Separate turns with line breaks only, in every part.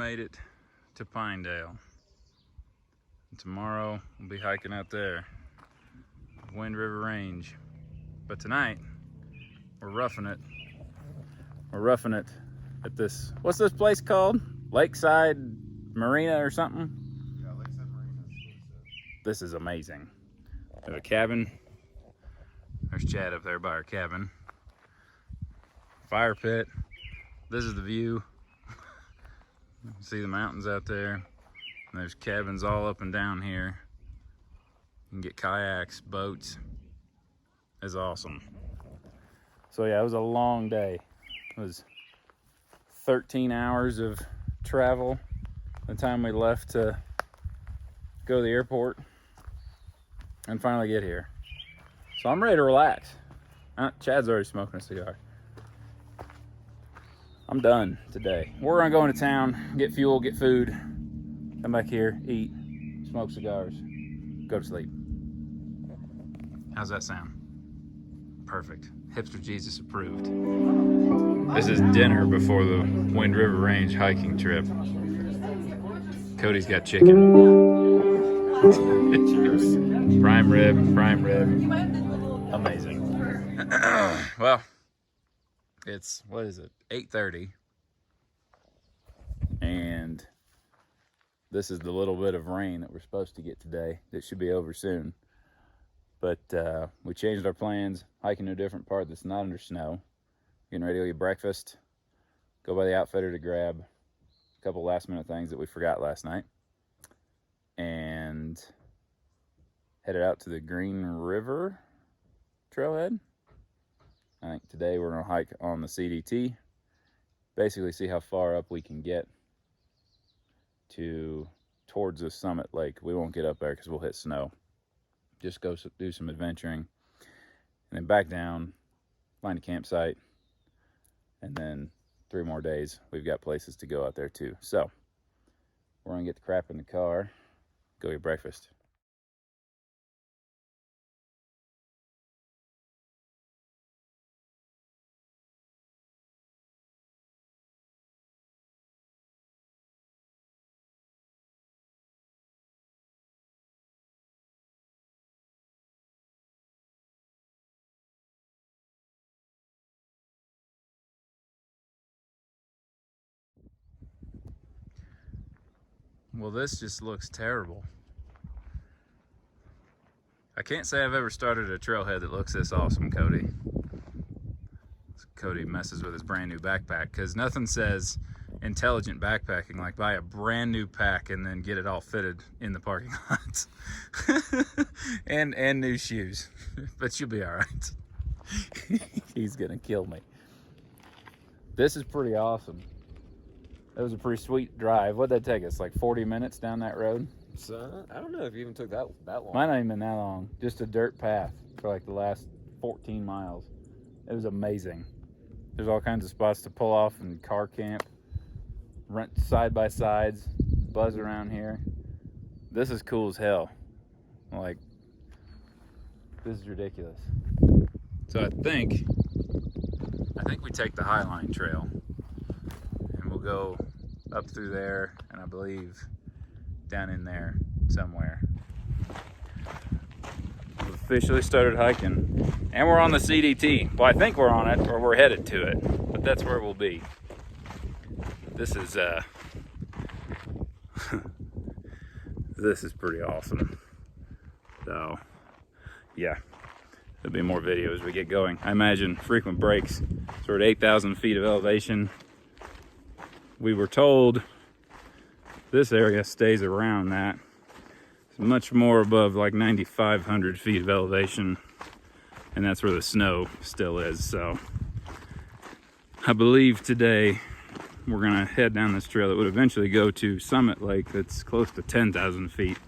made it to Pinedale. And tomorrow we'll be hiking out there, Wind River Range. But tonight we're roughing it. We're roughing it at this, what's this place called? Lakeside Marina or something?
Yeah, Lakeside Marina.
This is amazing. We have a cabin. There's Chad up there by our cabin. Fire pit. This is the view. See the mountains out there. And there's cabins all up and down here. You can get kayaks, boats. It's awesome. So yeah, it was a long day. It was 13 hours of travel by the time we left to go to the airport and finally get here. So I'm ready to relax. Chad's already smoking a cigar. I'm done today. We're gonna go into town, get fuel, get food, come back here, eat, smoke cigars, go to sleep. How's that sound? Perfect. Hipster Jesus approved. This is dinner before the Wind River Range hiking trip. Cody's got chicken. Prime rib, prime rib. Amazing. Well, it's, what is it, 8:30. And this is the little bit of rain that we're supposed to get today. That should be over soon. But we changed our plans, hiking to a different part that's not under snow. Getting ready to eat breakfast. Go by the outfitter to grab a couple last minute things that we forgot last night. And headed out to the Green River trailhead. I think today we're gonna hike on the CDT. Basically see how far up we can get towards the summit lake. We won't get up there because we'll hit snow. Just go do some adventuring and then back down, find a campsite, and then 3 more days we've got places to go out there too. So we're gonna get the crap in the car, go get breakfast. Well, this just looks terrible. I can't say I've ever started a trailhead that looks this awesome, Cody. Cody messes with his brand new backpack because nothing says intelligent backpacking like buy a brand new pack and then get it all fitted in the parking lot. and new shoes. But you'll be all right. He's gonna kill me. This is pretty awesome. That was a pretty sweet drive. What'd that take us? Like 40 minutes down that road?
So, I don't know if you even took that long.
Might not even been that long. Just a dirt path for like the last 14 miles. It was amazing. There's all kinds of spots to pull off and car camp, rent side by sides, buzz around here. This is cool as hell. Like, this is ridiculous. So I think we take the Highline Trail and we'll go up through there and I believe down in there somewhere. We've officially started hiking and we're on the CDT. Well, I think we're on it or we're headed to it, but that's where we'll be. This is this is pretty awesome. So yeah, there'll be more video as we get going. I imagine frequent breaks. So we're at 8,000 feet of elevation. We were told this area stays around that. It's much more above like 9,500 feet of elevation. And that's where the snow still is. So I believe today we're gonna head down this trail that would eventually go to Summit Lake that's close to 10,000 feet.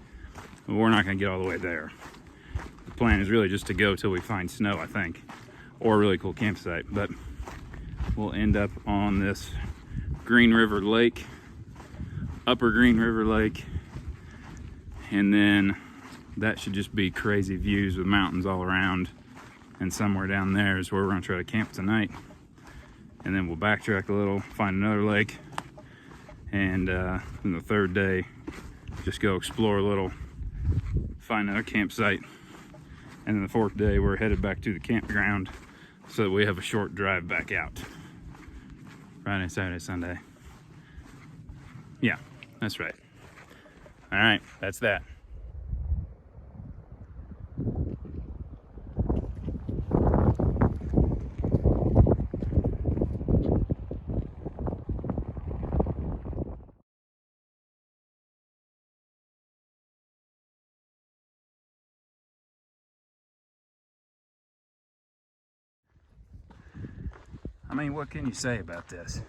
But we're not gonna get all the way there. The plan is really just to go till we find snow, I think, or a really cool campsite. But we'll end up on this Green River Lake, Upper Green River Lake, and then that should just be crazy views with mountains all around, and somewhere down there is where we're gonna try to camp tonight. And then we'll backtrack a little, find another lake, And then the third day, just go explore a little, find another campsite. And then the fourth day, we're headed back to the campground so that we have a short drive back out. Friday, Saturday, Sunday. Yeah, that's right. All right, that's that. I mean, what can you say about this?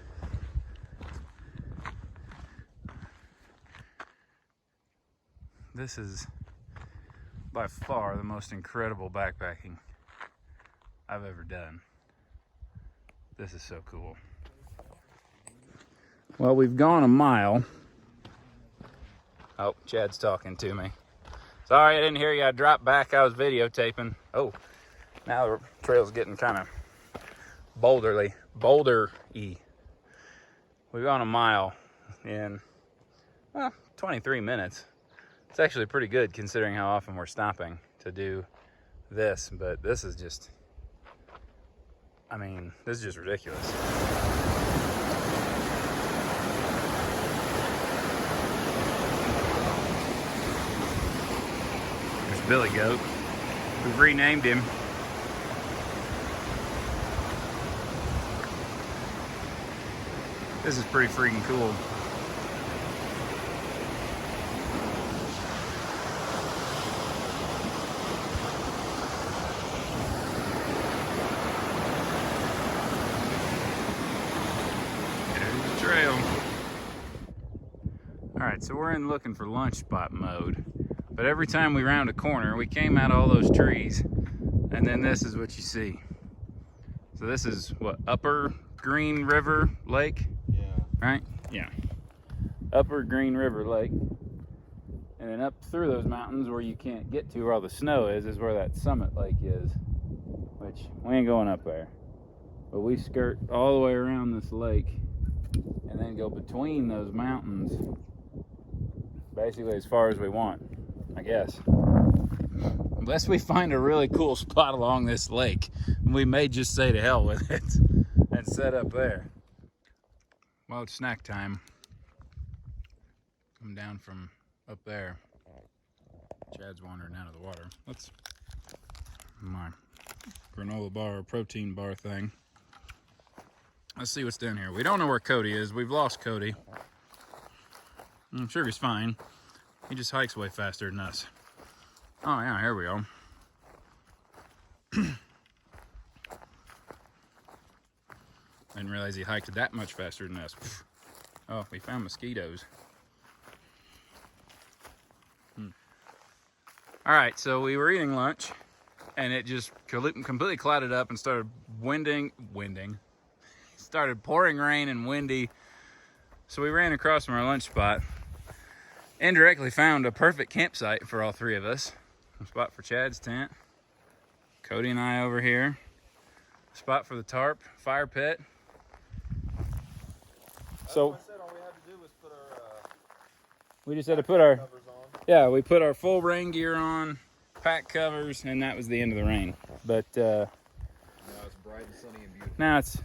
This is by far the most incredible backpacking I've ever done. This is so cool. Well, we've gone a mile. Oh, Chad's talking to me. Sorry, I didn't hear you. I dropped back. I was videotaping. Oh, now the trail's getting kind of boulder-y. We've gone a mile in, well, 23 minutes. It's actually pretty good considering how often we're stopping to do this, but this is just, I mean, this is just ridiculous. There's Billy Goat. We've renamed him. This is pretty freaking cool. There's the trail. All right, so we're in looking for lunch spot mode. But every time we round a corner, we came out of all those trees, and then this is what you see. So this is what, Upper Green River Lake?
Yeah.
Right? Yeah. Upper Green River Lake. And then up through those mountains where you can't get to where all the snow is where that Summit Lake is. Which, we ain't going up there. But we skirt all the way around this lake and then go between those mountains basically as far as we want, I guess. Unless we find a really cool spot along this lake, we may just say to hell with it and set up there. Well, it's snack time. I'm down from up there. Chad's wandering out of the water. Let's my granola bar, protein bar thing. Let's see what's down here. We don't know where Cody is. We've lost Cody. I'm sure he's fine. He just hikes way faster than us. Oh yeah, here we go. Didn't realize he hiked that much faster than us. Oh, we found mosquitoes. All right, so we were eating lunch, and it just completely clouded up and started started pouring rain and windy. So we ran across from our lunch spot, indirectly found a perfect campsite for all three of us. A spot for Chad's tent, Cody and I over here. A spot for the tarp, fire pit. So
I said all we had to do was put our
we just had to put our
covers on.
yeah, we put our full rain gear on, pack covers, and that was the end of the rain. But
Now it's bright and sunny and beautiful.
now it's,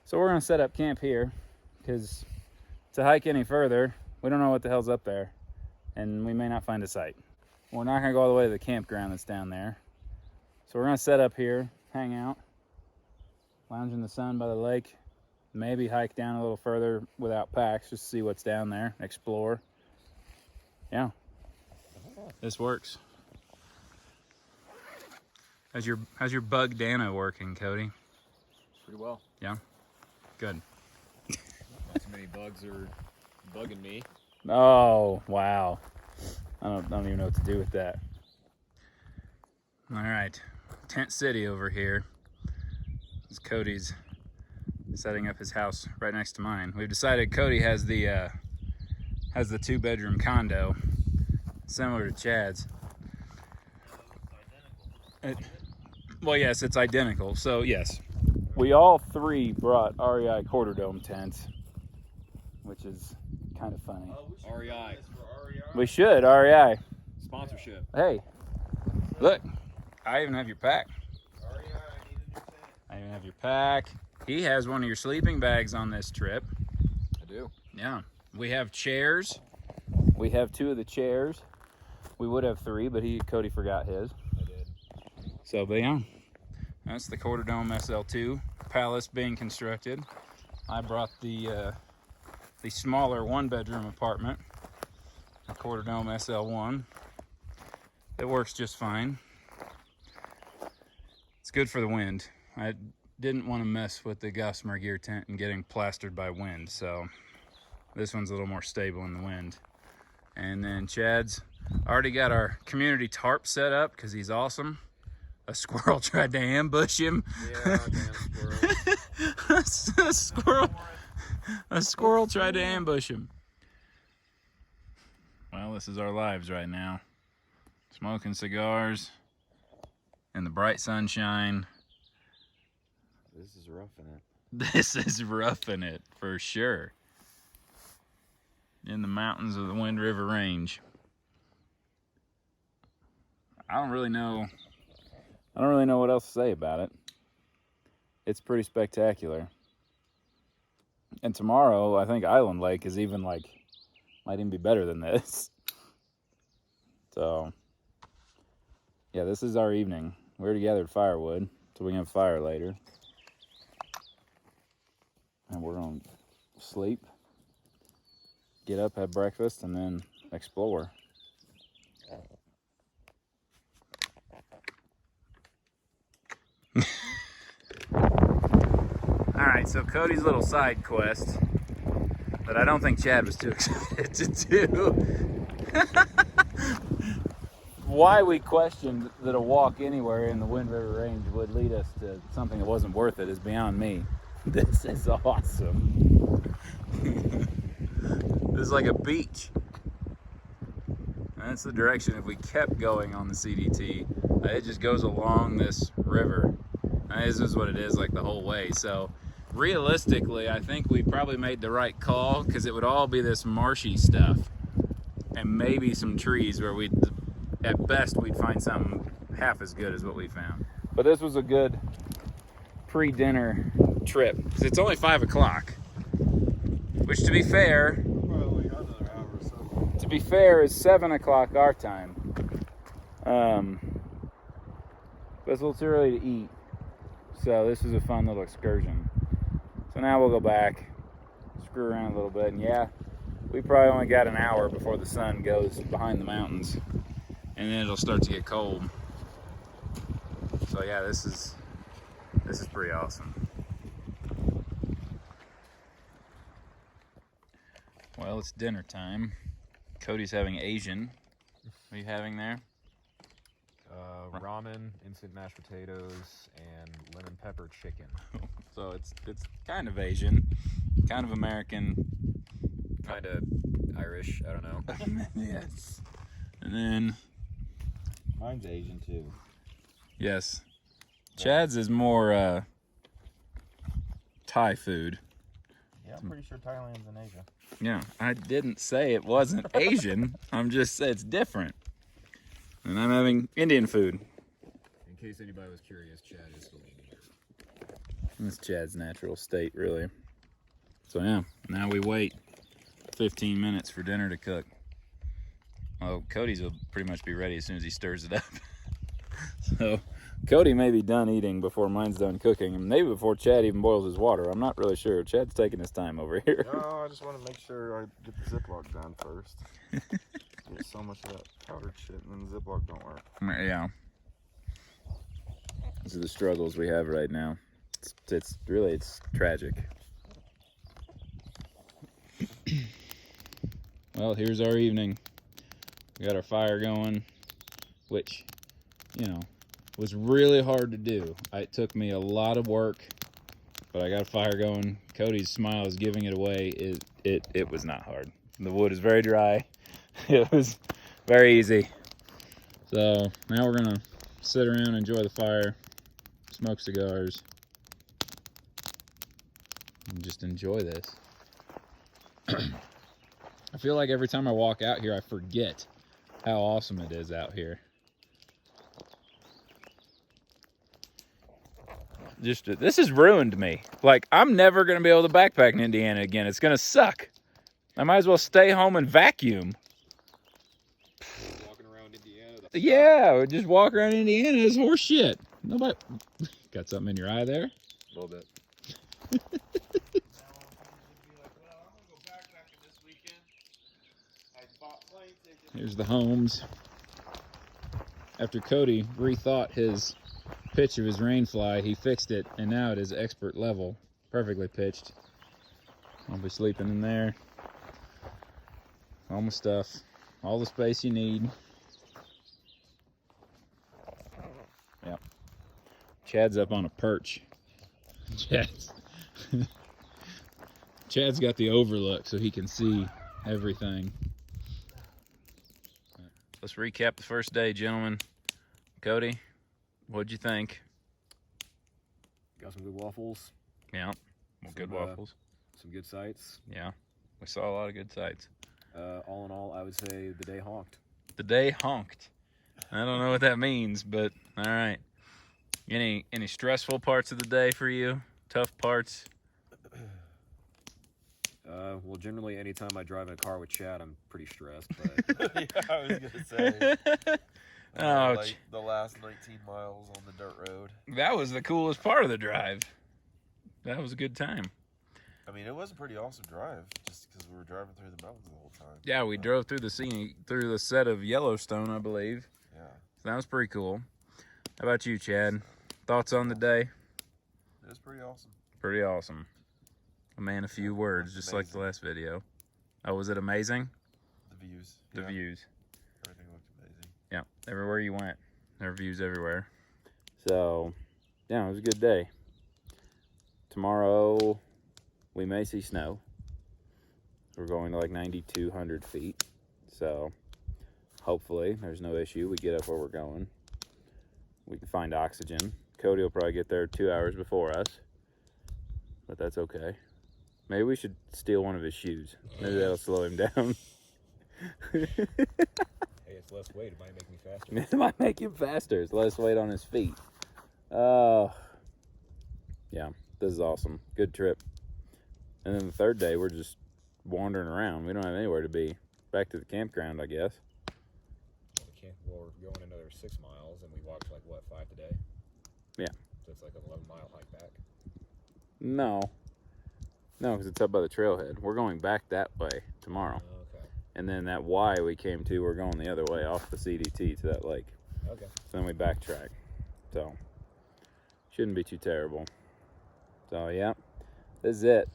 so we're gonna set up camp here because to hike any further, we don't know what the hell's up there, and we may not find a site. We're not gonna go all the way to the campground that's down there. So we're gonna set up here, hang out, lounge in the sun by the lake, maybe hike down a little further without packs, just to see what's down there, explore. Yeah, this works. How's your bug Dano working, Cody?
Pretty well.
Yeah, good.
Not too many bugs are bugging me.
Oh wow, I don't even know what to do with that. All right, Tent City over here. This is Cody's setting up his house right next to mine. We've decided Cody has the 2-bedroom condo, similar to Chad's. Well, yes, it's identical. So yes, we all three brought REI quarter dome tents, which is kind of funny.
REI.
We should, REI.
Sponsorship.
Hey, look, I even have your pack. I even have your pack. He has one of your sleeping bags on this trip.
I do.
Yeah. We have chairs. We have 2 of the chairs. We would have 3, but Cody forgot his.
I did.
So, but yeah, that's the Quarter Dome SL2 palace being constructed. I brought the smaller 1-bedroom apartment, a Quarter Dome SL1. It works just fine. It's good for the wind. I didn't want to mess with the Gossamer gear tent and getting plastered by wind, so this one's a little more stable in the wind. And then Chad's already got our community tarp set up because he's awesome. A squirrel tried to ambush him.
Yeah, damn squirrel.
A squirrel tried to ambush him. Well, this is our lives right now. Smoking cigars in the bright sunshine.
This is roughing it.
This is roughing it for sure. In the mountains of the Wind River Range. I don't really know what else to say about it. It's pretty spectacular. And tomorrow, I think Island Lake is even might even be better than this. So, yeah, this is our evening. We already gathered firewood, so we can have fire later. And we're gonna sleep, get up, have breakfast, and then explore. Alright, so Cody's little side quest that I don't think Chad was too excited to do. Why we questioned that a walk anywhere in the Wind River Range would lead us to something that wasn't worth it is beyond me. This is awesome. This is like a beach. That's the direction if we kept going on the CDT. It just goes along this river. This is what it is like the whole way. So realistically, I think we probably made the right call because it would all be this marshy stuff and maybe some trees where at best we'd find something half as good as what we found. But this was a good pre-dinner trip. It's only 5 o'clock, which to be fair, is 7 o'clock our time. But it's a little too early to eat. So this is a fun little excursion. So now we'll go back, screw around a little bit, and yeah, we probably only got an hour before the sun goes behind the mountains, and then it'll start to get cold. So yeah, this is pretty awesome. Well, it's dinner time. Cody's having Asian. What are you having there?
Ramen, instant mashed potatoes, and lemon pepper chicken.
So it's kind of Asian, kind of American,
Kind of Irish, I don't know.
Yes. And then
Mine's Asian too.
yes, Chad's is more Thai food.
Yeah, I'm pretty sure Thailand's in Asia.
Yeah, I didn't say it wasn't Asian. I'm just saying it's different. And I'm having Indian food.
In case anybody was curious, Chad is Filipino.
That's Chad's natural state, really. So yeah, now we wait 15 minutes for dinner to cook. Well, Cody's will pretty much be ready as soon as he stirs it up. So Cody may be done eating before mine's done cooking, and maybe before Chad even boils his water. I'm not really sure. Chad's taking his time over here.
No, I just want to make sure I get the Ziploc done first. Get so much of that powdered shit, and then the Ziploc don't work.
Yeah. These are the struggles we have right now. It's really tragic. Well, here's our evening. We got our fire going, which, was really hard to do. It took me a lot of work, but I got a fire going. Cody's smile is giving it away. It was not hard. The wood is very dry. It was very easy. So now we're gonna sit around and enjoy the fire, smoke cigars, and just enjoy this. feel like every time I walk out here, I forget how awesome it is out here. This has ruined me. Like, I'm never going to be able to backpack in Indiana again. It's going to suck. I might as well stay home and vacuum.
Walking around Indiana.
Yeah, just walk around Indiana is horse shit. Nobody got something in your eye there?
A little bit.
Here's the homes. After Cody rethought his pitch of his rainfly, he fixed it, and now it is expert level, perfectly pitched. I'll be sleeping in there. All my stuff, all the space you need. Yep. Chad's up on a perch. Chad's got the overlook so he can see everything. Let's recap the first day, gentlemen. Cody, what'd you think?
Got some good waffles.
Yeah, well, good waffles.
Some good sights.
Yeah, we saw a lot of good sights.
All in all, I would say the day honked.
The day honked. I don't know what that means, but all right. Any stressful parts of the day for you? Tough parts?
Well, generally, anytime I drive in a car with Chad, I'm pretty stressed. But
Yeah, I was gonna say.
Oh,
Like the last 19 miles on the dirt road.
that was the coolest part of the drive. That was a good time.
I mean, it was a pretty awesome drive, just because we were driving through the mountains the whole time.
Yeah, we drove through the set of Yellowstone, I believe.
Yeah.
So that was pretty cool. How about you, Chad? Thoughts on the day?
It was pretty awesome.
Pretty awesome. A man, a few words, just like the last video. Oh, was it amazing?
The views.
The
Yeah.
views.
Everything looked amazing.
Yeah, everywhere you went, there were views everywhere. So, yeah, it was a good day. Tomorrow, we may see snow. We're going to like 9,200 feet. So, hopefully, there's no issue. We get up where we're going. We can find oxygen. Cody will probably get there 2 hours before us. But that's okay. Maybe we should steal one of his shoes. Maybe that'll slow him down.
hey, it's less weight. It might make me faster.
It might make him faster. It's less weight on his feet. Oh. Yeah, this is awesome. Good trip. And then the third day, we're just wandering around. We don't have anywhere to be. Back to the campground, I guess.
Well, we're going another 6 miles, and we walked like, what, 5 today?
Yeah.
So it's like an 11-mile hike back.
No, because it's up by the trailhead. We're going back that way tomorrow.
Okay.
And then that Y we came to, we're going the other way off the CDT to that lake.
Okay.
So then we backtrack. So, shouldn't be too terrible. So, yeah, this is it.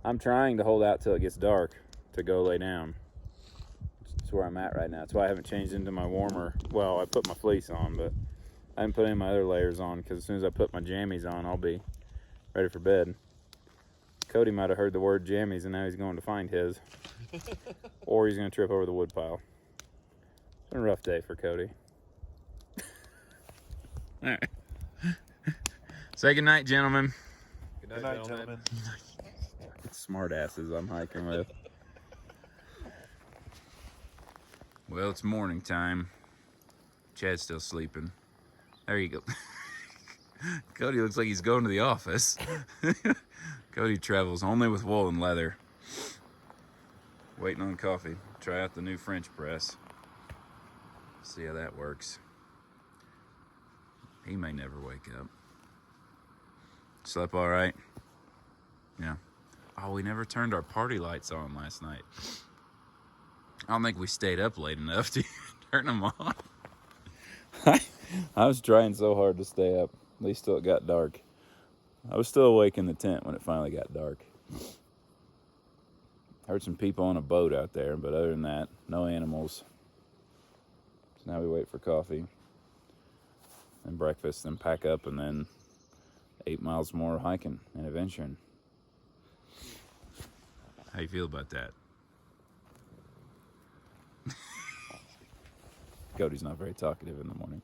I'm trying to hold out till it gets dark to go lay down. That's where I'm at right now. That's why I haven't changed into my warmer. Well, I put my fleece on, but I haven't put any of my other layers on because as soon as I put my jammies on, I'll be ready for bed. Cody might have heard the word jammies and now he's going to find his. Or he's going to trip over the wood pile. It's been a rough day for Cody. All right. Say goodnight, gentlemen.
Good night, gentlemen.
It's smart asses I'm hiking with. Well, it's morning time. Chad's still sleeping. There you go. Cody looks like he's going to the office. Cody travels only with wool and leather. Waiting on coffee. Try out the new French press. See how that works. He may never wake up. Slept all right? Yeah. Oh, we never turned our party lights on last night. I don't think we stayed up late enough to turn them on. I was trying so hard to stay up, at least till it got dark. I was still awake in the tent when it finally got dark. Heard some people on a boat out there, but other than that, no animals. So now we wait for coffee and breakfast, then pack up, and then 8 miles more hiking and adventuring. How you feel about that? Cody's not very talkative in the morning.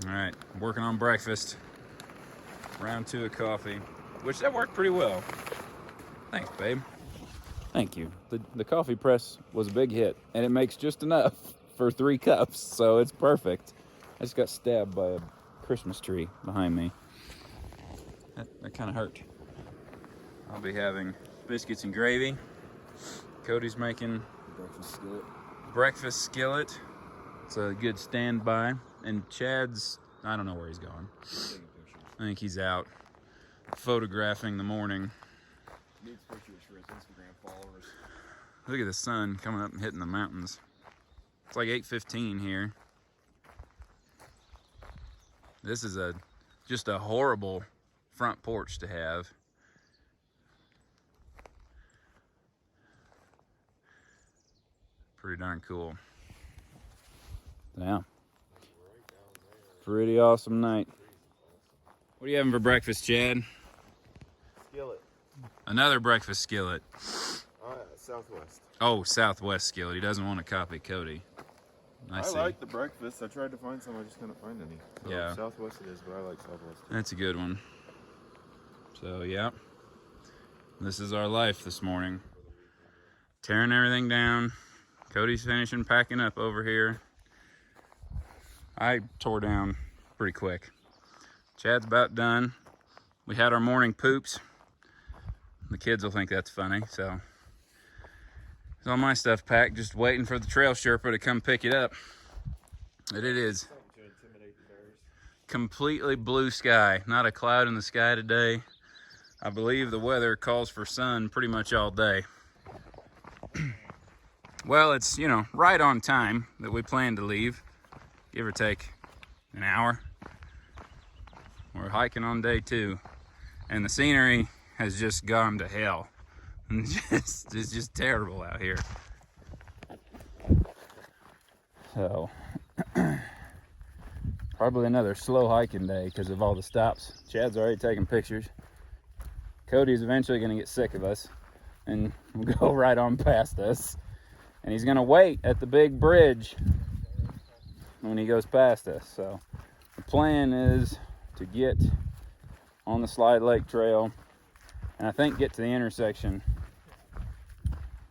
All right, working on breakfast. Round 2 of coffee, which that worked pretty well. Thanks, babe. Thank you. The coffee press was a big hit, and it makes just enough for 3 cups, so it's perfect. I just got stabbed by a Christmas tree behind me. That kind of hurt. I'll be having biscuits and gravy. Cody's making breakfast skillet. It's a good standby. And Chad's, I don't know where he's going. I think he's out photographing the morning.
Needs pictures for his Instagram followers.
Look at the sun coming up and hitting the mountains. It's like 8:15 here. This is just a horrible front porch to have. Pretty darn cool. Yeah. Pretty awesome night. What are you having for breakfast, Chad?
Skillet.
Another breakfast skillet.
Southwest.
Oh, Southwest skillet. He doesn't want to copy Cody. I see.
like the breakfast. I tried to find some, I just couldn't find any. So
Yeah.
Southwest it is, but I like Southwest.
That's a good one. So, yeah. This is our life this morning. Tearing everything down. Cody's finishing packing up over here. I tore down pretty quick. Chad's about done. We had our morning poops. The kids will think that's funny, so there's all my stuff packed, just waiting for the trail Sherpa to come pick it up. But it is completely blue sky, not a cloud in the sky today. I believe the weather calls for sun pretty much all day. Well, it's, you know, right on time that we plan to leave, give or take an hour. We're hiking on day 2, and the scenery has just gone to hell. It's just terrible out here. So, probably another slow hiking day because of all the stops. Chad's already taking pictures. Cody's eventually going to get sick of us and go right on past us. And he's going to wait at the big bridge when he goes past us. So the plan is to get on the Slide Lake Trail and I think get to the intersection.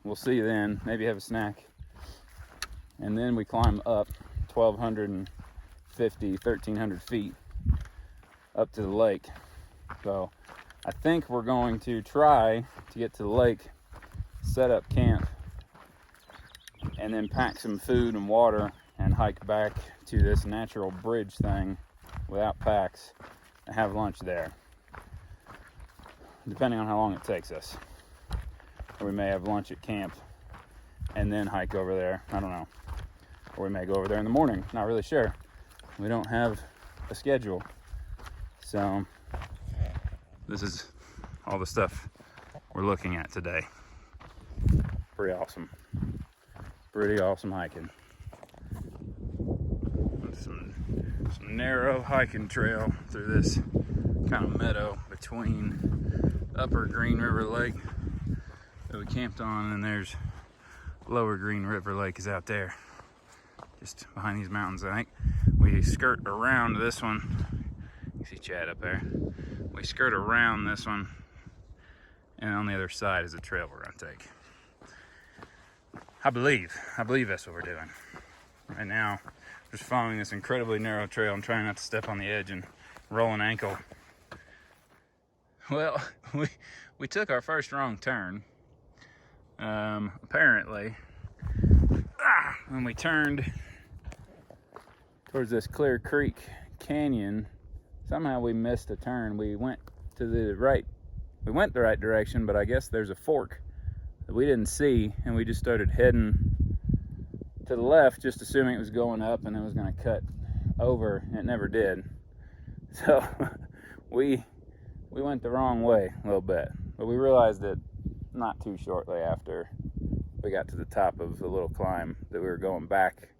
We'll see then, maybe have a snack. And then we climb up 1,250, 1,300 feet up to the lake. So I think we're going to try to get to the lake, set up camp, and then pack some food and water and hike back to this natural bridge thing without packs and have lunch there, depending on how long it takes us. Or we may have lunch at camp and then hike over there. I don't know. Or we may go over there in the morning. Not really sure. We don't have a schedule. So this is all the stuff we're looking at today. Pretty awesome. Pretty awesome hiking. Some narrow hiking trail through this kind of meadow between Upper Green River Lake that we camped on, and there's Lower Green River Lake is out there, just behind these mountains. I think we skirt around this one. You see Chad up there. We skirt around this one, and on the other side is a trail we're gonna take. I believe that's what we're doing. Right now, just following this incredibly narrow trail. I'm trying not to step on the edge and roll an ankle. Well, we took our first wrong turn. Apparently, when we turned towards this Clear Creek Canyon, somehow we missed a turn. We went to the right. We went the right direction, but I guess there's a fork that we didn't see, and we just started heading to the left, just assuming it was going up and it was going to cut over. It never did. So we went the wrong way a little bit, but we realized it not too shortly after we got to the top of the little climb that we were going back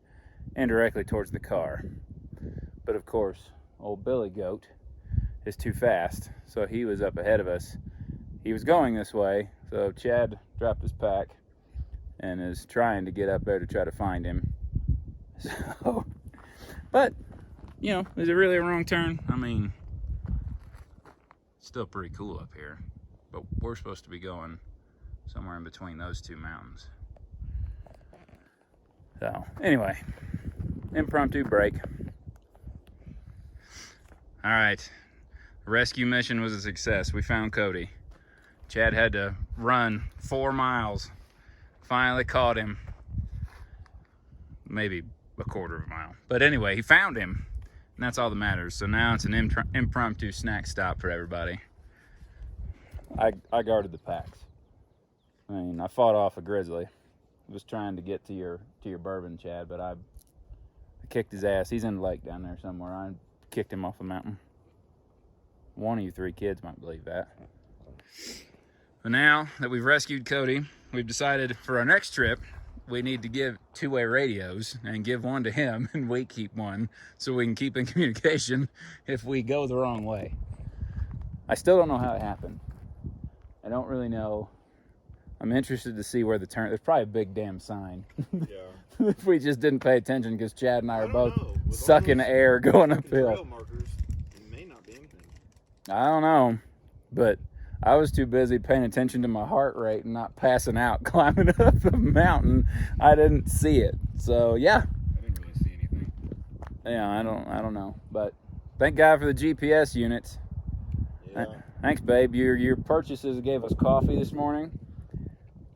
indirectly towards the car. But of course, old Billy Goat is too fast, so he was up ahead of us. He was going this way, so Chad dropped his pack and is trying to get up there to try to find him. So, but, you know, is it really a wrong turn? I mean, it's still pretty cool up here, but we're supposed to be going somewhere in between those two mountains. So anyway, impromptu break. All right, rescue mission was a success. We found Cody. Chad had to run 4 miles. Finally caught him. Maybe a quarter of a mile. But anyway, he found him. And that's all that matters. So now it's an impromptu snack stop for everybody. I guarded the packs. I mean, I fought off a grizzly. I was trying to get to your bourbon, Chad, but I kicked his ass. He's in the lake down there somewhere. I kicked him off the mountain. One of you 3 kids might believe that. But now that we've rescued Cody, we've decided for our next trip, we need to give 2-way radios and give one to him, and we keep one so we can keep in communication if we go the wrong way. I still don't know how it happened. I don't really know. I'm interested to see where the turn. There's probably a big damn sign.
Yeah.
If we just didn't pay attention, because Chad and I are both sucking air going uphill.
Trail markers, it may not be anything.
I don't know, but I was too busy paying attention to my heart rate and not passing out climbing up the mountain. I didn't see it. So yeah.
I didn't really see anything.
Yeah, I don't know. But thank God for the GPS units.
Yeah.
Thanks, babe. Your purchases gave us coffee this morning.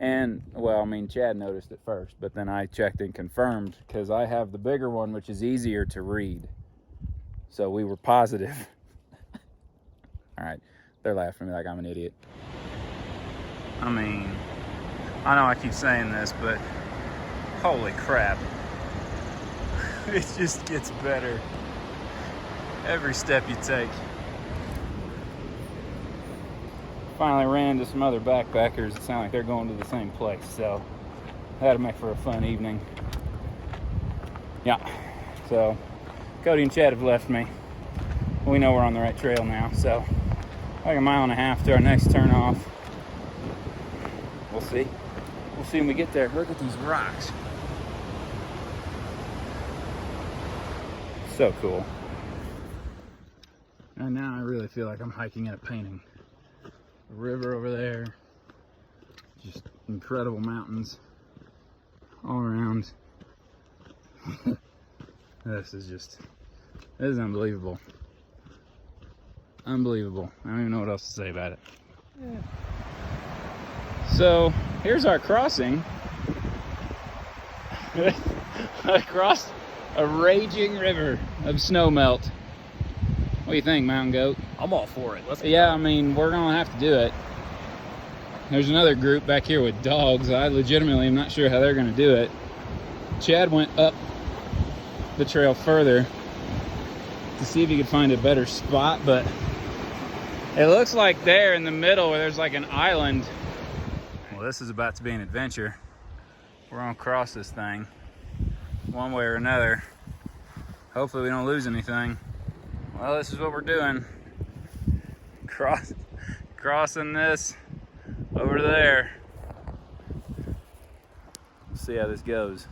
And, well, I mean, Chad noticed it first, but then I checked and confirmed because I have the bigger one, which is easier to read. So we were positive. All right. They're laughing at me like I'm an idiot. I mean, I know I keep saying this, but holy crap. It just gets better every step you take. Finally ran into some other backpackers that sound like they're going to the same place, so that'll make for a fun evening. Yeah, so Cody and Chad have left me. We know we're on the right trail now, so like 1.5 miles to our next turn off. We'll see. We'll see when we get there. Look at these rocks. So cool. And now I really feel like I'm hiking in a painting. The river over there. Just incredible mountains all around. This is unbelievable. Unbelievable. I don't even know what else to say about it. Yeah. So here's our crossing across a raging river of snow melt. What do you think, Mountain Goat?
I'm all for it. Let's go.
Yeah, I mean, we're gonna have to do it. There's another group back here with dogs. I legitimately am not sure how they're gonna do it. Chad went up the trail further to see if he could find a better spot, but it looks like there in the middle where there's like an island. Well, this is about to be an adventure. We're gonna cross this thing one way or another. Hopefully we don't lose anything. Well, this is what we're doing. Crossing this over there. We'll see how this goes.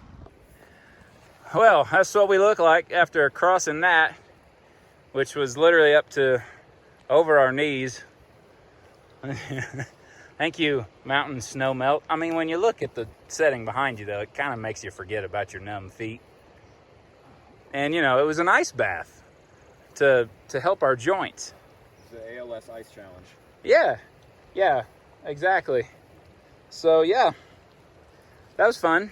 Well, that's what we look like after crossing that, which was literally up to over our knees. Thank you, mountain snow melt. I mean, when you look at the setting behind you, though, it kind of makes you forget about your numb feet. And, you know, it was an ice bath to help our joints.
It's the ALS Ice Challenge.
Yeah, exactly. So, yeah, that was fun.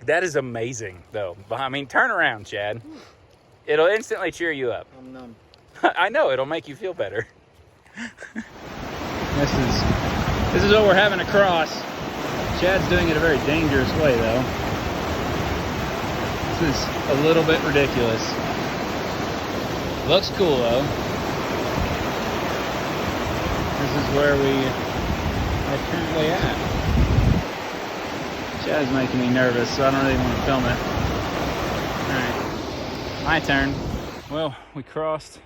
That is amazing, though. I mean, turn around, Chad. It'll instantly cheer you up.
I'm numb.
I know, it'll make you feel better. This is what we're having to cross. Chad's doing it a very dangerous way, though. This is a little bit ridiculous. Looks cool, though. This is where we are currently at. Chad's making me nervous, so I don't really want to film it. Alright, my turn. Well, we crossed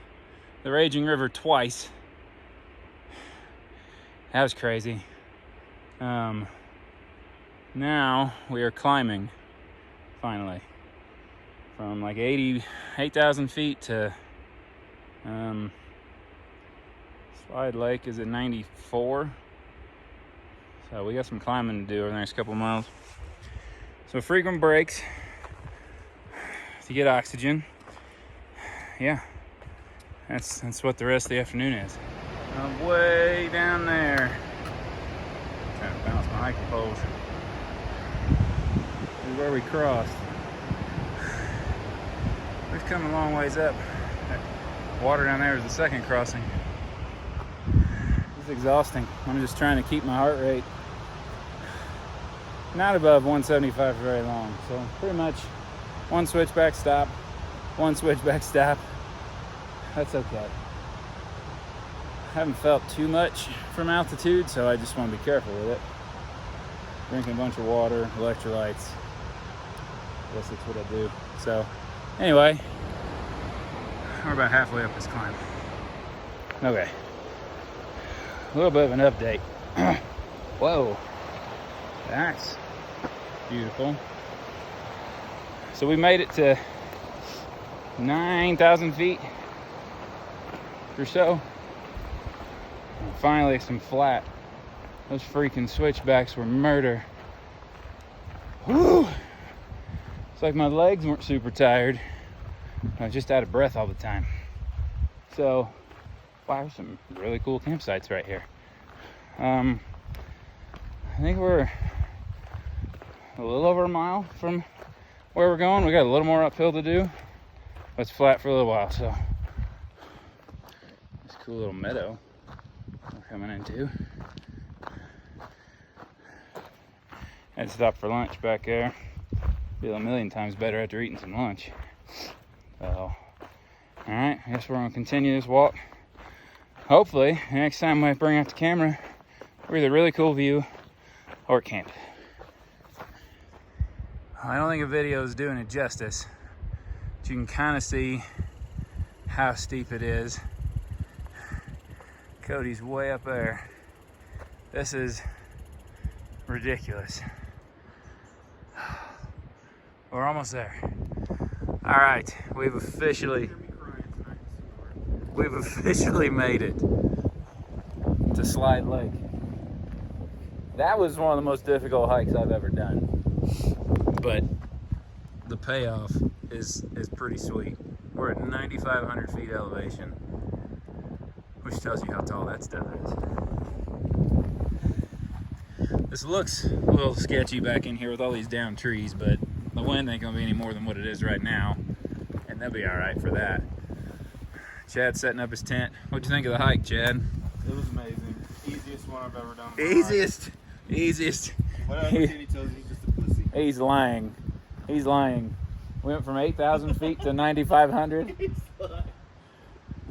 the raging river twice. That was crazy. Now we are climbing, finally. From like 8,000 feet to Slide Lake is at 94. So we got some climbing to do over the next couple of miles. So frequent breaks to get oxygen. Yeah, that's what the rest of the afternoon is. I'm way down there. Trying to bounce my hiking poles. This is where we crossed. We've come a long ways up. That water down there is the second crossing. It's exhausting. I'm just trying to keep my heart rate not above 175 for very long. So pretty much one switchback stop, one switchback stop. That's okay. I haven't felt too much from altitude, so I just want to be careful with it. Drinking a bunch of water, electrolytes. I guess that's what I do. So anyway, we're about halfway up this climb. Okay. A little bit of an update. Whoa. That's beautiful. So we made it to 9,000 feet or so. And finally some flat. Those freaking switchbacks were murder. Whew. It's like my legs weren't super tired. I was just out of breath all the time. So, wow, there's some really cool campsites right here. I think we're a little over a mile from where we're going. We got a little more uphill to do. But it's flat for a little while, so. This cool little meadow we're coming into. Had to stop for lunch back there. Feel a million times better after eating some lunch. So, alright, I guess we're gonna continue this walk. Hopefully, next time I bring out the camera, we're either really cool view or camp. I don't think a video is doing it justice, but you can kind of see how steep it is. Cody's way up there. This is ridiculous. We're almost there. All right, we've officially made it to Slide Lake. That was one of the most difficult hikes I've ever done, but the payoff is pretty sweet. We're at 9,500 feet elevation, which tells you how tall that stuff is. This looks a little sketchy back in here with all these downed trees, but the wind ain't gonna be any more than what it is right now, and they'll be all right for that. Chad's setting up his tent. What'd you think of the hike, Chad?
It was amazing. Easiest one I've ever done.
Easiest.
Whatever he tells you, he's just a pussy.
He's lying. We went from 8,000 feet to 9,500.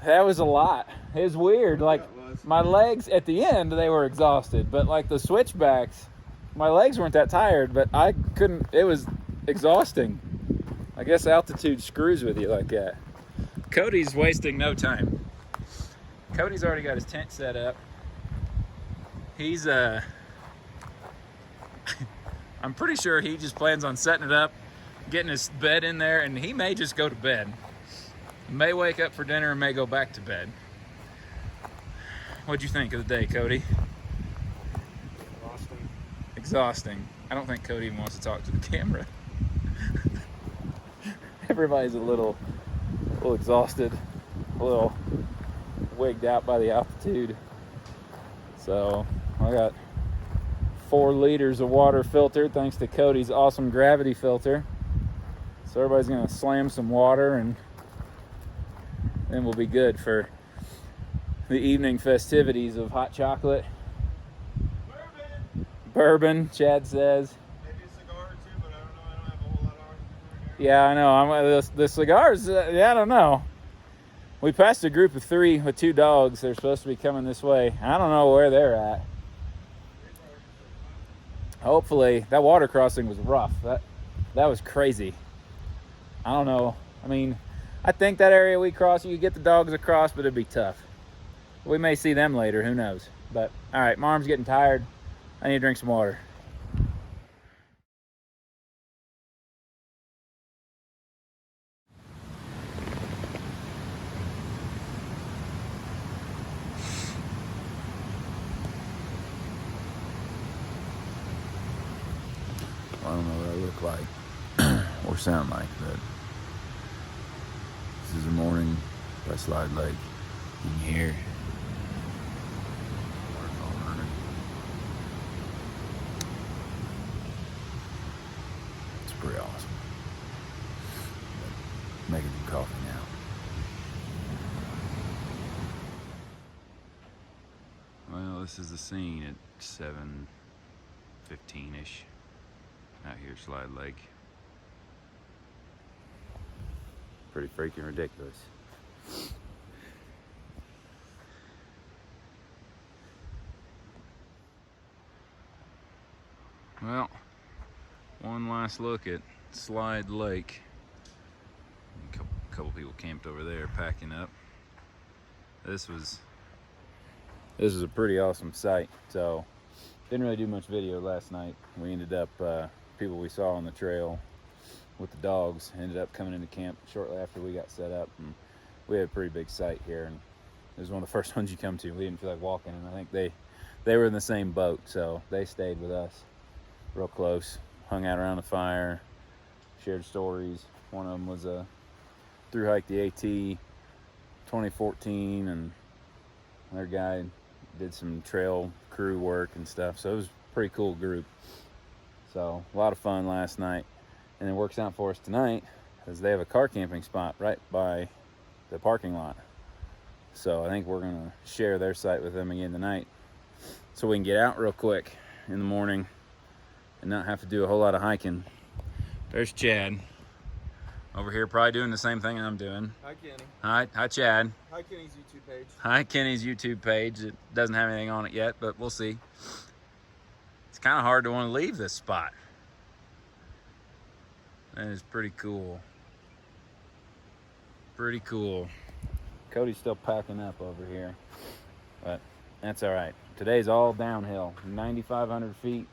That was a lot. It was weird. Like, my legs at the end, they were exhausted, but like the switchbacks, my legs weren't that tired, but I couldn't. It was exhausting. I guess altitude screws with you like that. Cody's wasting no time. Cody's already got his tent set up. He's I'm pretty sure he just plans on setting it up, getting his bed in there, and he may just go to bed. May wake up for dinner and may go back to bed. What'd you think of the day, Cody? Exhausting. I don't think Cody even wants to talk to the camera. Everybody's a little exhausted, a little wigged out by the altitude. So I got 4 liters of water filtered thanks to Cody's awesome gravity filter. So everybody's gonna slam some water and then we'll be good for the evening festivities of hot chocolate. Bourbon, Chad says.
Maybe a cigar or two, but I don't know. I don't have a whole lot of oxygen right now.
Yeah, I know. The cigars, yeah, I don't know. We passed a group of 3 with 2 dogs. They're supposed to be coming this way. I don't know where they're at. Hopefully, that water crossing was rough. That was crazy. I don't know. I mean, I think that area we crossed, you could get the dogs across, but it'd be tough. We may see them later. Who knows? But, all right, my arm's getting tired. I need to drink some water. I don't know what I look like or sound like, but this is the morning by Slide Lake. You can hear waterfall running. It's pretty awesome. Making some coffee now. Well, this is the scene at 7:15-ish out here at Slide Lake. Pretty freaking ridiculous. Well, one last look at Slide Lake. A couple people camped over there packing up. This was a pretty awesome sight. So didn't really do much video last night. We ended up people we saw on the trail with the dogs ended up coming into camp shortly after we got set up, and we had a pretty big site here, and it was one of the first ones you come to. We didn't feel like walking, and I think they were in the same boat, so they stayed with us real close, hung out around the fire, shared stories. One of them was through hike the AT 2014, and their guy did some trail crew work and stuff, so it was a pretty cool group. So a lot of fun last night, and it works out for us tonight as they have a car camping spot right by the parking lot. So I think we're gonna share their site with them again tonight, so we can get out real quick in the morning and not have to do a whole lot of hiking. There's Chad over here, probably doing the same thing I'm doing.
Hi, Kenny.
Hi Chad.
Hi, Kenny's YouTube page.
Hi Kenny's YouTube page. It doesn't have anything on it yet, but we'll see. It's kind of hard to want to leave this spot. That is pretty cool. Pretty cool. Cody's still packing up over here, but that's all right. Today's all downhill, 9,500 feet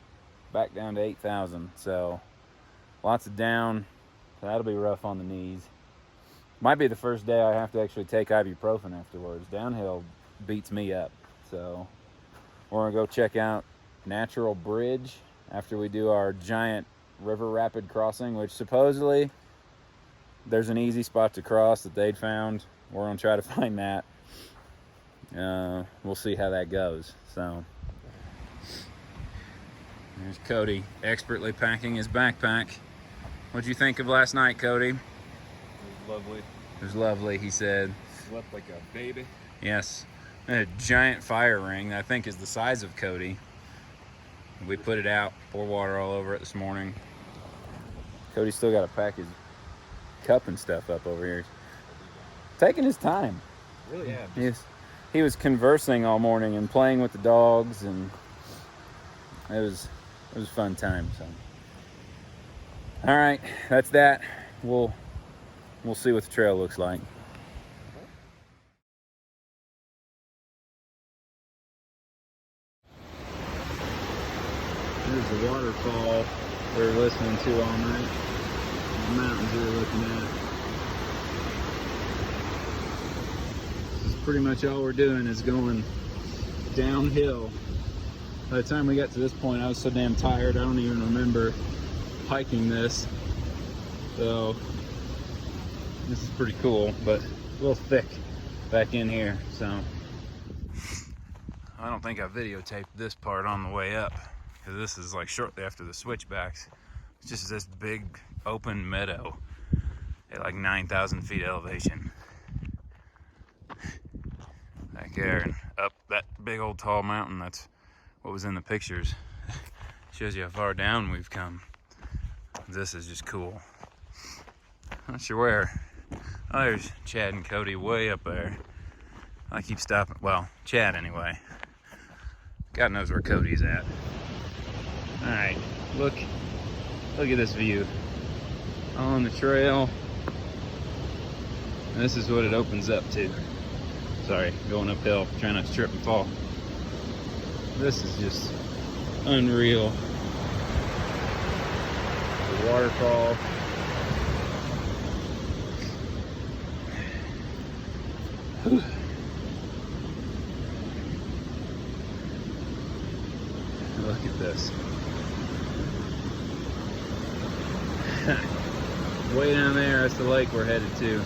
back down to 8,000. So lots of down. That'll be rough on the knees. Might be the first day I have to actually take ibuprofen afterwards. Downhill beats me up. So we're gonna go check out Natural Bridge after we do our giant river rapid crossing, which supposedly there's an easy spot to cross that they'd found. We're gonna try to find that. We'll see how that goes. So there's Cody expertly packing his backpack. What'd you think of last night, Cody?
It was lovely.
It was lovely, he said.
Slept like a baby.
Yes. A giant fire ring that I think is the size of Cody. We put it out, pour water all over it this morning. Cody's still got to pack his cup and stuff up over here. Taking his time.
Really have.
He was conversing all morning and playing with the dogs, and it was a fun time. So, all right, that's that. We'll see what the trail looks like. There's the waterfall we were listening to all night. The mountains we were looking at. This is pretty much all we're doing is going downhill. By the time we got to this point, I was so damn tired, I don't even remember hiking this. So this is pretty cool, but a little thick back in here. So I don't think I videotaped this part on the way up, because this is like shortly after the switchbacks. It's just this big open meadow at like 9,000 feet elevation. Back there and up that big old tall mountain, that's what was in the pictures. Shows you how far down we've come. This is just cool. Not sure where. Oh, there's Chad and Cody way up there. I keep stopping, well, Chad anyway. God knows where Cody's at. All right, look at this view. On the trail. And this is what it opens up to. Sorry, going uphill, trying not to trip and fall. This is just unreal. The waterfall. Look at this. Way down there, that's the lake we're headed to.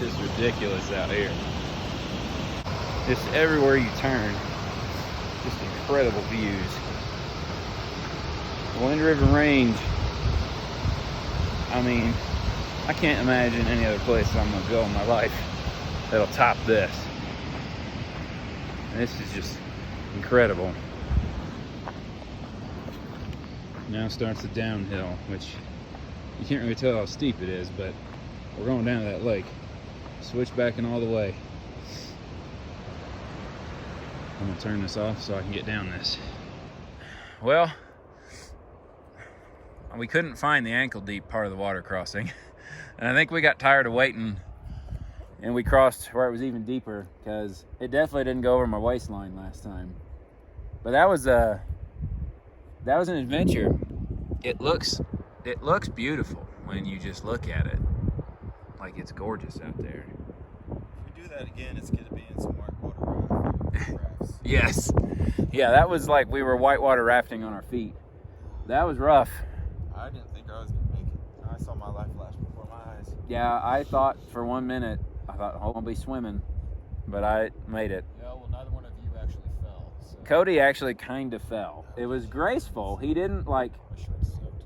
Just ridiculous out here. Just everywhere you turn, just incredible views. The Wind River Range, I mean, I can't imagine any other place I'm gonna go in my life that'll top this. And this is just incredible. Now starts the downhill, which you can't really tell how steep it is, but we're going down to that lake. Switch backing all the way. I'm gonna turn this off so I can get down this. Well, we couldn't find the ankle deep part of the water crossing. And I think we got tired of waiting and we crossed where it was even deeper, because it definitely didn't go over my waistline last time. But that was an adventure. It looks beautiful when you just look at it. Like, it's gorgeous out there.
If we do that again, it's gonna be in some whitewater rafts.
Yes. Yeah, that was like we were whitewater rafting on our feet. That was rough.
I didn't think I was gonna make it. I saw my life flash before my eyes.
Yeah, I thought for 1 minute, I thought, oh, I'll be swimming, but I made it.
Yeah, well, neither one of you actually fell. So.
Cody actually kind of fell. It was graceful. He didn't like,
My shorts soaked.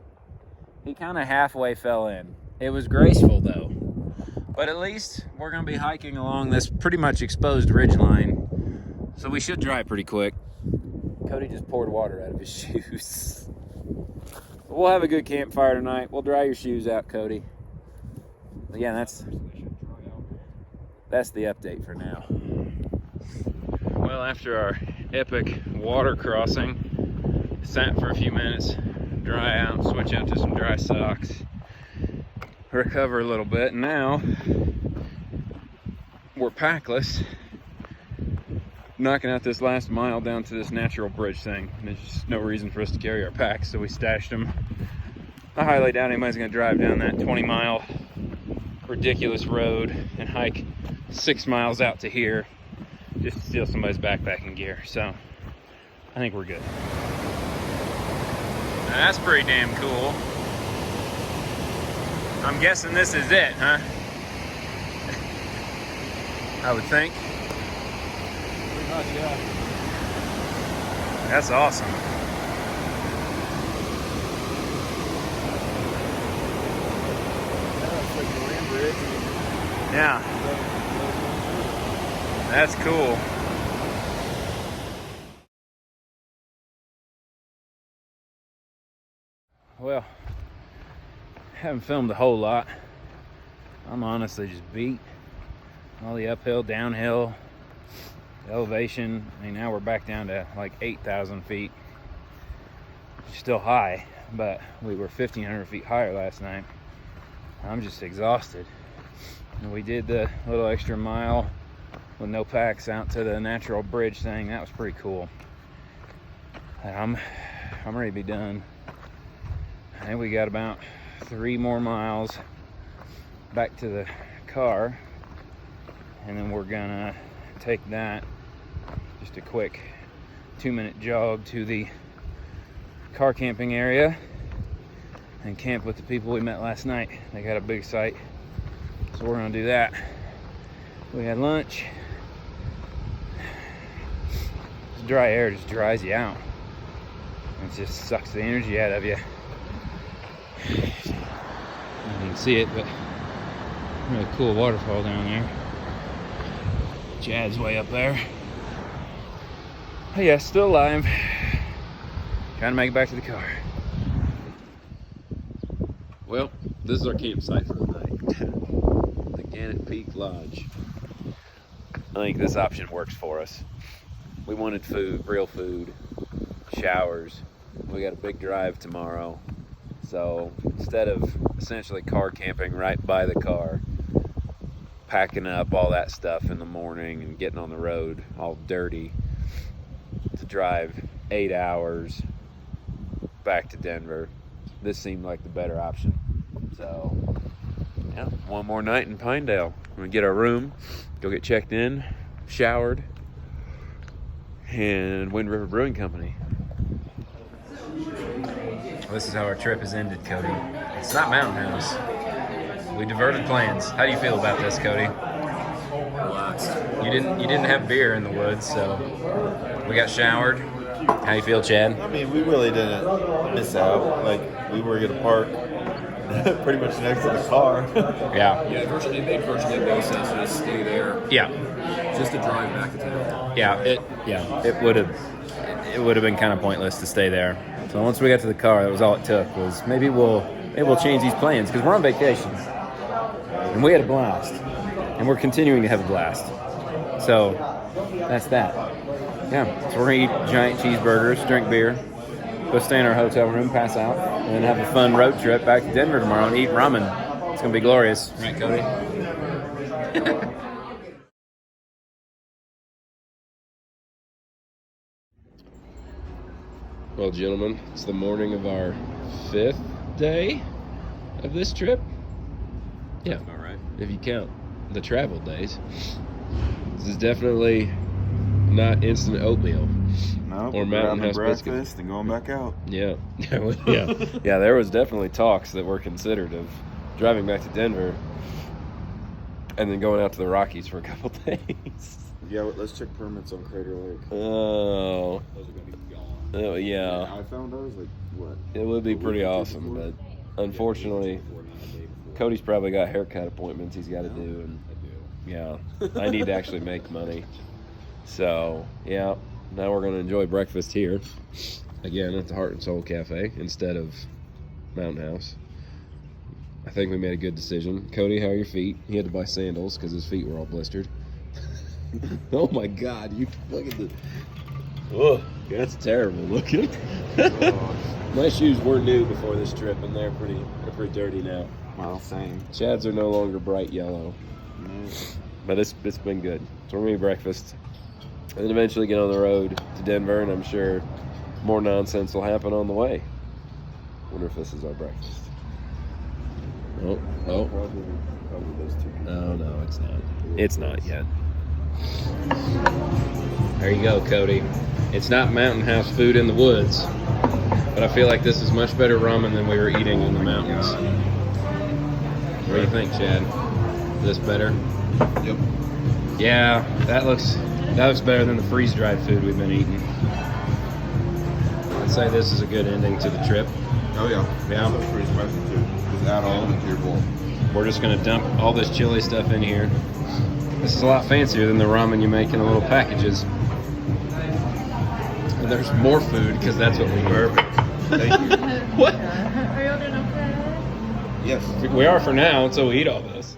he kind of halfway fell in. It was graceful though. But at least we're gonna be hiking along this pretty much exposed ridgeline, so we should dry pretty quick. Cody just poured water out of his shoes. We'll have a good campfire tonight. We'll dry your shoes out, Cody. But yeah, that's the update for now. Well, after our epic water crossing, sat for a few minutes, dry out, switch out to some dry socks, recover a little bit. And now we're packless, knocking out this last mile down to this natural bridge thing. There's just no reason for us to carry our packs, so we stashed them. I highly doubt anybody's gonna drive down that 20-mile ridiculous road and hike 6 miles out to here just to steal somebody's backpacking gear. So I think we're good. Now, that's pretty damn cool. I'm guessing this is it, huh? I would think.
Pretty much, yeah.
That's awesome.
It's like the land bridge.
Yeah, that's cool. Well, haven't filmed a whole lot. I'm honestly just beat. All the uphill, downhill, elevation. I mean, now we're back down to like 8,000 feet. Still high, but we were 1,500 feet higher last night. I'm just exhausted. And we did the little extra mile with no packs out to the natural bridge thing. That was pretty cool. And I'm ready to be done. I think we got about 3 more miles back to the car, and then we're gonna take that, just a quick 2-minute jog to the car camping area and camp with the people we met last night. They got a big site, so we're gonna do that. We had lunch. This dry air just dries you out. It just sucks the energy out of you. You can see it, but really cool waterfall down there. Chad's way up there. But yeah, still alive. Trying to make it back to the car. Well, this is our campsite for the night. The Gannett Peak Lodge. I think this option works for us. We wanted food, real food, showers. We got a big drive tomorrow. So instead of essentially car camping right by the car, packing up all that stuff in the morning and getting on the road all dirty to drive 8 hours back to Denver, this seemed like the better option. So yeah, one more night in Pinedale. We're gonna get our room, go get checked in, showered, and Wind River Brewing Company. This is how our trip has ended, Cody. It's not Mountain House. We diverted plans. How do you feel about this, Cody?
Relaxed.
You didn't have beer in the woods, so we got showered. How you feel, Chad?
I mean, we really didn't miss out. Like, we were going to park pretty much next to the car.
Yeah.
Yeah, it made virtually no sense to just stay there.
Yeah.
Just to drive back to town.
It would have been kind of pointless to stay there. So once we got to the car, that was all it took. Was maybe we'll change these plans because we're on vacation and we had a blast and we're continuing to have a blast. So that's that. Yeah. So we're gonna eat giant cheeseburgers, drink beer, go stay in our hotel room, pass out, and then have a fun road trip back to Denver tomorrow and eat ramen. It's gonna be glorious, right, Cody? Well, gentlemen, it's the morning of our 5th day of this trip. Yeah,
All right.
if you count the travel days. This is definitely not instant oatmeal.
No,
Or Mountain House
breakfast
biscuit.
and going back out.
Yeah, yeah. There was definitely talks that were considered of driving back to Denver and then going out to the Rockies for a couple days.
Yeah, let's check permits on Crater Lake.
Oh,
Those are going to be gone.
oh yeah.
I found those, like, what?
It would be pretty awesome, but unfortunately, Cody's probably got haircut appointments he's got to do, and yeah, I need to actually make money. So yeah, now we're gonna enjoy breakfast here again at the Heart and Soul Cafe instead of Mountain House. I think we made a good decision. Cody, how are your feet? He had to buy sandals because his feet were all blistered. Oh my God! You look at the. Oh, that's terrible looking. My shoes were new before this trip, and they're pretty dirty now.
Well, same.
Chad's are no longer bright yellow, but it's been good. So we're gonna eat breakfast, and then eventually get on the road to Denver, and I'm sure more nonsense will happen on the way. Wonder if this is our breakfast. Oh,
Probably those two.
oh no, it's not. It's not yet. There you go, Cody. It's not Mountain House food in the woods, but I feel like this is much better ramen than we were eating in the mountains. What do you think, Chad? Is this better?
Yep.
Yeah, that looks better than the freeze-dried food we've been eating. I'd say this is a good ending to the trip.
Oh, yeah.
Yeah.
That's pretty spicy, too. Just add all of it to your bowl.
We're just gonna dump all this chili stuff in here. This is a lot fancier than the ramen you make in the little packages. And there's more food because that's what we need.
Thank you.
What?
Are you ordering okay?
Yes.
We are for now until we eat all this.